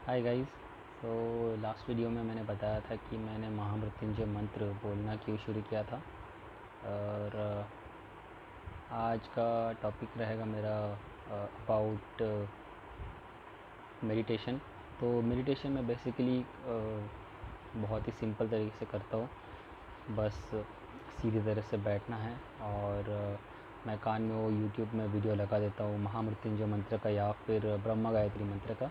Hi guys. तो last video में मैंने बताया था कि मैंने महामृत्युंजय मंत्र बोलना क्यों शुरू किया था। और आज का टॉपिक रहेगा मेरा अबाउट मेडिटेशन। तो मेडिटेशन में बेसिकली बहुत ही सिंपल तरीके से करता हूँ। बस सीधी तरह से बैठना है और मैं कान में वो यूट्यूब में वीडियो लगा देता हूँ महामृत्युंजय मंत्र का या फिर ब्रह्मा गायत्री मंत्र का।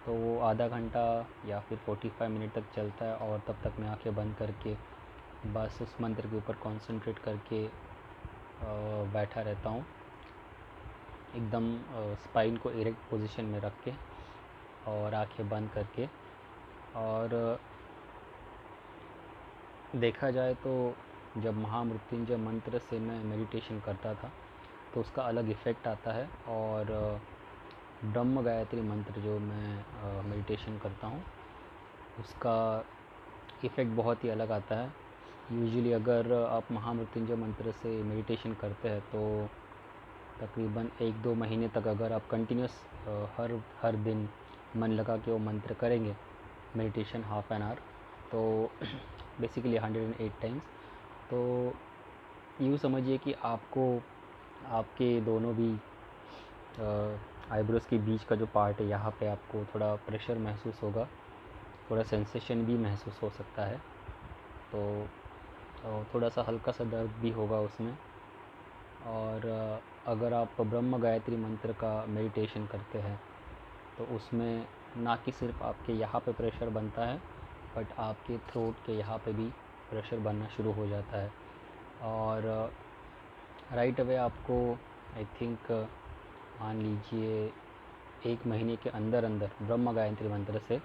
तो वो आधा घंटा या फिर 45 मिनट तक चलता है और तब तक मैं आंखें बंद करके बस उस मंत्र के ऊपर कंसंट्रेट करके बैठा रहता हूँ, एकदम स्पाइन को इरेक्ट पोजीशन में रख के और आंखें बंद करके। और देखा जाए तो जब महामृत्युंजय मंत्र से मैं मेडिटेशन करता था तो उसका अलग इफ़ेक्ट आता है। और ब्रह्म गायत्री मंत्र जो मैं मेडिटेशन करता हूँ उसका इफ़ेक्ट बहुत ही अलग आता है। यूजुअली अगर आप महामृत्युंजय मंत्र से मेडिटेशन करते हैं तो तकरीबन 1-2 महीने तक अगर आप कंटिन्यूस हर हर दिन मन लगा के वो मंत्र करेंगे मेडिटेशन हाफ एन आवर, तो बेसिकली 108 टाइम्स, तो यूँ समझिए कि आपको आपके दोनों भी आईब्रोज़ के बीच का जो पार्ट है यहाँ पे आपको थोड़ा प्रेशर महसूस होगा, थोड़ा सेंसेशन भी महसूस हो सकता है। तो थोड़ा सा हल्का सा दर्द भी होगा उसमें। और अगर आप ब्रह्म गायत्री मंत्र का मेडिटेशन करते हैं तो उसमें ना कि सिर्फ आपके यहाँ पे प्रेशर बनता है बट आपके थ्रोट के यहाँ पे भी प्रेशर बनना शुरू हो जाता है। और राइट अवे आपको आई थिंक मान लीजिए 1 महीने के अंदर अंदर ब्रह्म गायत्री मंत्र से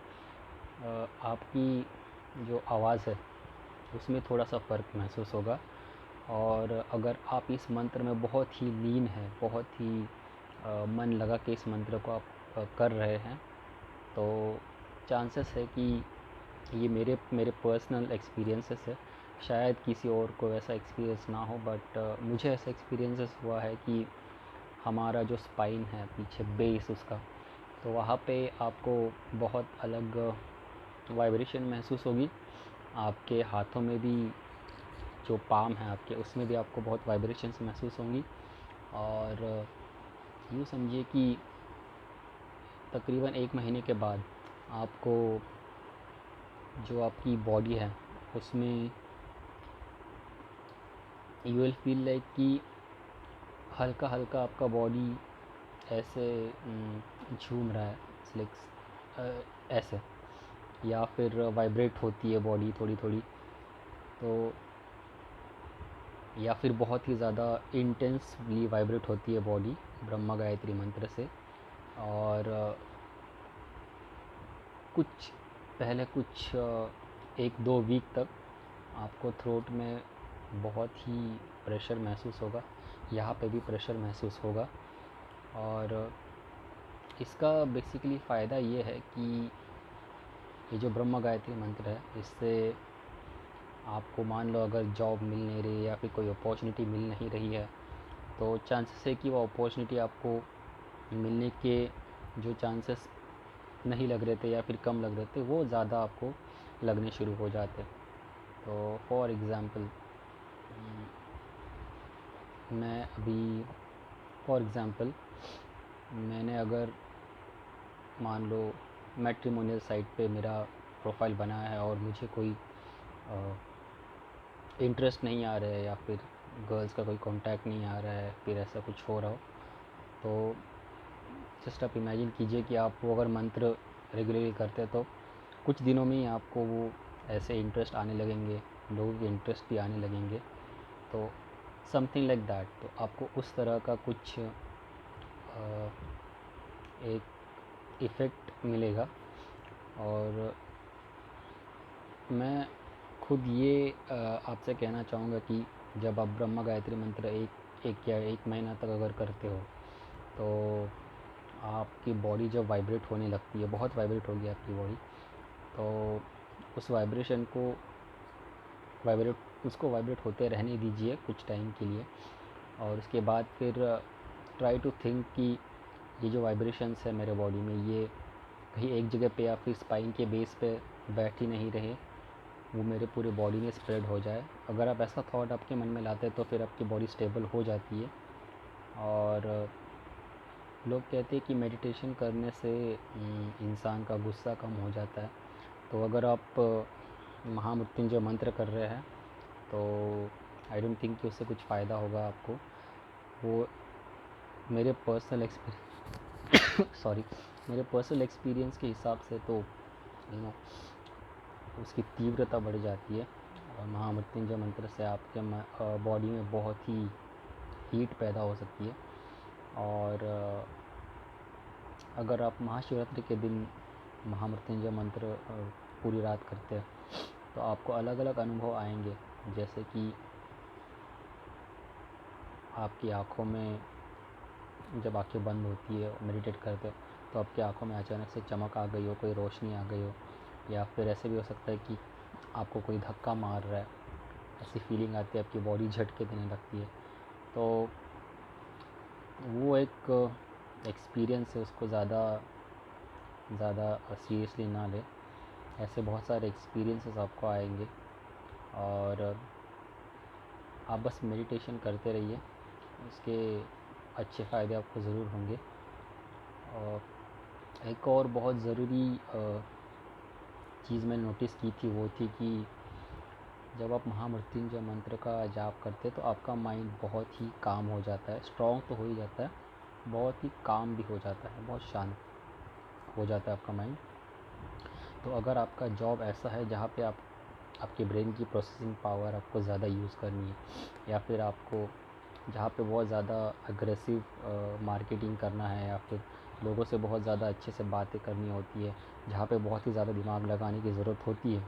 आपकी जो आवाज़ है उसमें थोड़ा सा फ़र्क महसूस होगा। और अगर आप इस मंत्र में बहुत ही लीन है, बहुत ही मन लगा के इस मंत्र को आप कर रहे हैं, तो चांसेस है कि ये मेरे मेरे पर्सनल एक्सपीरियंसेस है, शायद किसी और को वैसा एक्सपीरियंस ना हो बट मुझे ऐसा एक्सपीरियंसेस हुआ है कि हमारा जो स्पाइन है पीछे बेस उसका, तो वहाँ पे आपको बहुत अलग वाइब्रेशन महसूस होगी। आपके हाथों में भी जो पाम है आपके उसमें भी आपको बहुत वाइब्रेशंस महसूस होंगी। और यूँ समझिए कि तकरीबन 1 महीने के बाद आपको जो आपकी बॉडी है उसमें यू विल फील लाइक कि हल्का हल्का आपका बॉडी ऐसे झूम रहा है, लाइक ऐसे, या फिर वाइब्रेट होती है बॉडी थोड़ी थोड़ी, तो या फिर बहुत ही ज़्यादा इंटेंसली वाइब्रेट होती है बॉडी ब्रह्मा गायत्री मंत्र से। और कुछ 1-2 वीक तक आपको थ्रोट में बहुत ही प्रेशर महसूस होगा, यहाँ पे भी प्रेशर महसूस होगा। और इसका बेसिकली फ़ायदा ये है कि ये जो ब्रह्मा गायत्री मंत्र है इससे आपको मान लो अगर जॉब मिल नहीं रही है या फिर कोई अपॉर्चुनिटी मिल नहीं रही है तो चांसेस है कि वो अपॉर्चुनिटी आपको मिलने के जो चांसेस नहीं लग रहे थे या फिर कम लग रहे थे वो ज़्यादा आपको लगने शुरू हो जाते। तो फॉर एग्ज़ाम्पल मैं अभी फॉर एग्ज़ाम्पल मैंने अगर मान लो मैट्रिमोनियल साइट पे मेरा प्रोफाइल बनाया है और मुझे कोई इंटरेस्ट नहीं आ रहा है या फिर गर्ल्स का कोई कांटेक्ट नहीं आ रहा है, फिर ऐसा कुछ हो रहा हो, तो जस्ट आप इमेजिन कीजिए कि आप वो अगर मंत्र रेगुलरली करते हैं तो कुछ दिनों में ही आपको वो ऐसे इंटरेस्ट आने लगेंगे, लोगों के इंटरेस्ट भी आने लगेंगे। तो समथिंग लाइक दैट, तो आपको उस तरह का कुछ एक इफ़ेक्ट मिलेगा। और मैं खुद ये आपसे कहना चाहूँगा कि जब आप ब्रह्मा गायत्री मंत्र एक या 1 महीना तक अगर करते हो तो आपकी बॉडी जब वाइब्रेट होने लगती है, बहुत वाइब्रेट होगी आपकी बॉडी, तो उस वाइब्रेशन को वाइब्रेट होते रहने दीजिए कुछ टाइम के लिए। और उसके बाद फिर ट्राई टू थिंक कि ये जो वाइब्रेशंस है मेरे बॉडी में ये कहीं एक जगह पे या फिर स्पाइन के बेस पे बैठ ही नहीं रहे, वो मेरे पूरे बॉडी में स्प्रेड हो जाए। अगर आप ऐसा थॉट आपके मन में लाते हैं तो फिर आपकी बॉडी स्टेबल हो जाती है। और लोग कहते हैं कि मेडिटेशन करने से इंसान का गुस्सा कम हो जाता है। तो अगर आप महामृत्युंजय मंत्र कर रहे हैं तो आई डोंट थिंक कि उससे कुछ फ़ायदा होगा आपको। वो मेरे पर्सनल एक्सपीरियंस सॉरी मेरे पर्सनल एक्सपीरियंस के हिसाब से तो उसकी तीव्रता बढ़ जाती है। महामृत्युंजय मंत्र से आपके बॉडी में बहुत ही हीट पैदा हो सकती है। और अगर आप महाशिवरात्रि के दिन महामृत्युंजय मंत्र पूरी रात करते हैं तो आपको अलग अलग अनुभव आएंगे। जैसे कि आपकी आँखों में जब आँखें बंद होती है मेडिटेट करते हो तो आपकी आँखों में अचानक से चमक आ गई हो, कोई रोशनी आ गई हो, या फिर ऐसे भी हो सकता है कि आपको कोई धक्का मार रहा है, ऐसी फीलिंग आती है, आपकी बॉडी झटके देने लगती है। तो वो एक एक्सपीरियंस है, उसको ज़्यादा सीरियसली ना ले। ऐसे बहुत सारे एक्सपीरियंसेस आपको आएंगे और आप बस मेडिटेशन करते रहिए, उसके अच्छे फ़ायदे आपको ज़रूर होंगे। और एक और बहुत ज़रूरी चीज़ मैंने नोटिस की थी वो थी कि जब आप महामृत्युंजय मंत्र का जाप करते हैं तो आपका माइंड बहुत ही काम हो जाता है। स्ट्रॉन्ग तो हो ही जाता है, बहुत ही काम भी हो जाता है, बहुत शांत हो जाता है आपका माइंड। तो अगर आपका जॉब ऐसा है जहाँ पे आपके ब्रेन की प्रोसेसिंग पावर आपको ज़्यादा यूज़ करनी है, या फिर आपको जहाँ पे बहुत ज़्यादा अग्रेसिव मार्केटिंग करना है, या फिर लोगों से बहुत ज़्यादा अच्छे से बातें करनी होती है, जहाँ पे बहुत ही ज़्यादा दिमाग लगाने की ज़रूरत होती है,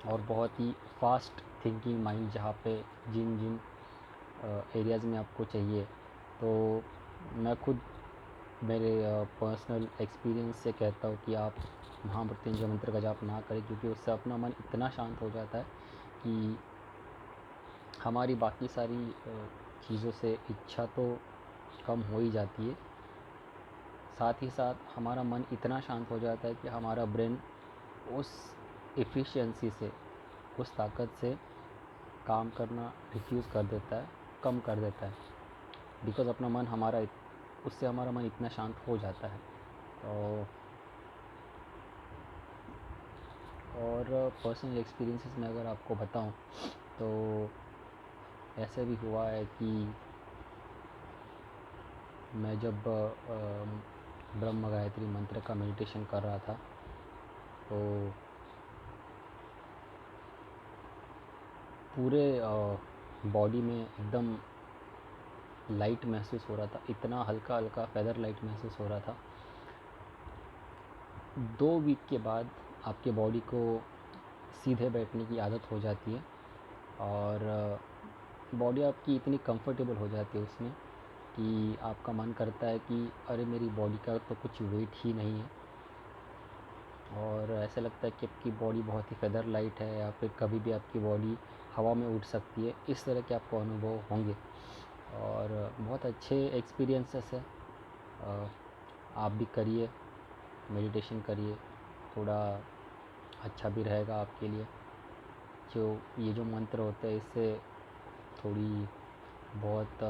और बहुत ही फास्ट थिंकिंग माइंड जहाँ पे जिन जिन एरियाज़ में आपको चाहिए, तो मैं खुद मेरे पर्सनल एक्सपीरियंस से कहता हूँ कि आप महामृत्युंजय मंत्र का जाप ना करें, क्योंकि उससे अपना मन इतना शांत हो जाता है कि हमारी बाकी सारी चीज़ों से इच्छा तो कम हो ही जाती है, साथ ही साथ हमारा मन इतना शांत हो जाता है कि हमारा ब्रेन उस एफिशिएंसी से, उस ताकत से काम करना रिफ्यूज़ कर देता है, कम कर देता है, बिकॉज़ अपना मन उससे हमारा मन इतना शांत हो जाता है। और पर्सनल एक्सपीरियंसेस में अगर आपको बताऊं तो ऐसे भी हुआ है कि मैं जब ब्रह्म गायत्री मंत्र का मेडिटेशन कर रहा था तो पूरे बॉडी में एकदम लाइट महसूस हो रहा था, इतना हल्का हल्का फेदर लाइट महसूस हो रहा था। 2 वीक के बाद आपके बॉडी को सीधे बैठने की आदत हो जाती है और बॉडी आपकी इतनी कंफर्टेबल हो जाती है उसमें कि आपका मन करता है कि अरे मेरी बॉडी का तो कुछ वेट ही नहीं है, और ऐसा लगता है कि आपकी बॉडी बहुत ही फेदर लाइट है, या फिर कभी भी आपकी बॉडी हवा में उड़ सकती है। इस तरह के आपको अनुभव होंगे और बहुत अच्छे एक्सपीरियंसेस है। आप भी करिए, मेडिटेशन करिए, थोड़ा अच्छा भी रहेगा आपके लिए। ये जो मंत्र होते हैं इससे थोड़ी बहुत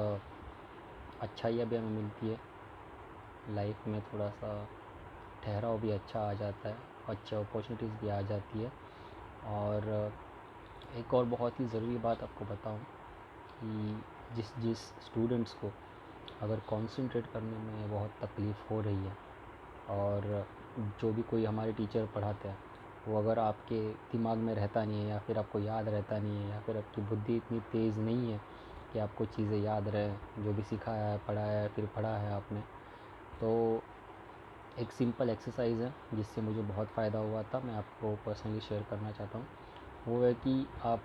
अच्छाइयाँ भी हमें मिलती है लाइफ में, थोड़ा सा ठहराव भी अच्छा आ जाता है, अच्छी अपॉर्चुनिटीज़ भी आ जाती है। और एक और बहुत ही ज़रूरी बात आपको बताऊं कि जिस स्टूडेंट्स को अगर कंसंट्रेट करने में बहुत तकलीफ़ हो रही है, और जो भी कोई हमारे टीचर पढ़ाते हैं वो अगर आपके दिमाग में रहता नहीं है, या फिर आपको याद रहता नहीं है, या फिर आपकी बुद्धि इतनी तेज़ नहीं है कि आपको चीज़ें याद रहे, जो भी सिखाया है, पढ़ाया है, फिर पढ़ा है आपने, तो एक सिंपल एक्सरसाइज़ है जिससे मुझे बहुत फ़ायदा हुआ था, मैं आपको पर्सनली शेयर करना चाहता हूँ। वो है कि आप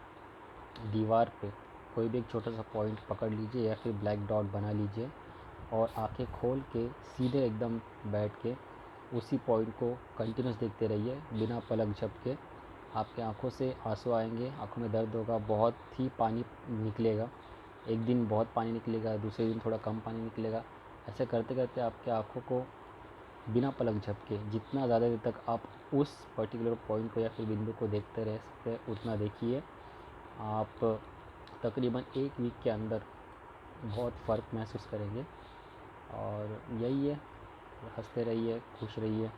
दीवार पे कोई भी एक छोटा सा पॉइंट पकड़ लीजिए, या फिर ब्लैक डॉट बना लीजिए, और आंखें खोल के सीधे एकदम बैठ के उसी पॉइंट को कंटिन्यूस देखते रहिए बिना पलक झपके। आपके आंखों से आंसू आएंगे, आंखों में दर्द होगा, बहुत ही पानी निकलेगा, एक दिन बहुत पानी निकलेगा, दूसरे दिन थोड़ा कम पानी निकलेगा। ऐसे करते करते आपके आंखों को बिना पलक झपके जितना ज़्यादा देर तक आप उस पर्टिकुलर पॉइंट को या फिर बिंदु को देखते रह सकते हैं उतना देखिए। आप तकरीबन 1 वीक के अंदर बहुत फ़र्क महसूस करेंगे। और यही है, हंसते रहिए, खुश रहिए,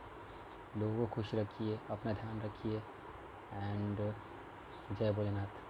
लोगों को खुश रखिए, अपना ध्यान रखिए। एंड जय भोलेनाथ।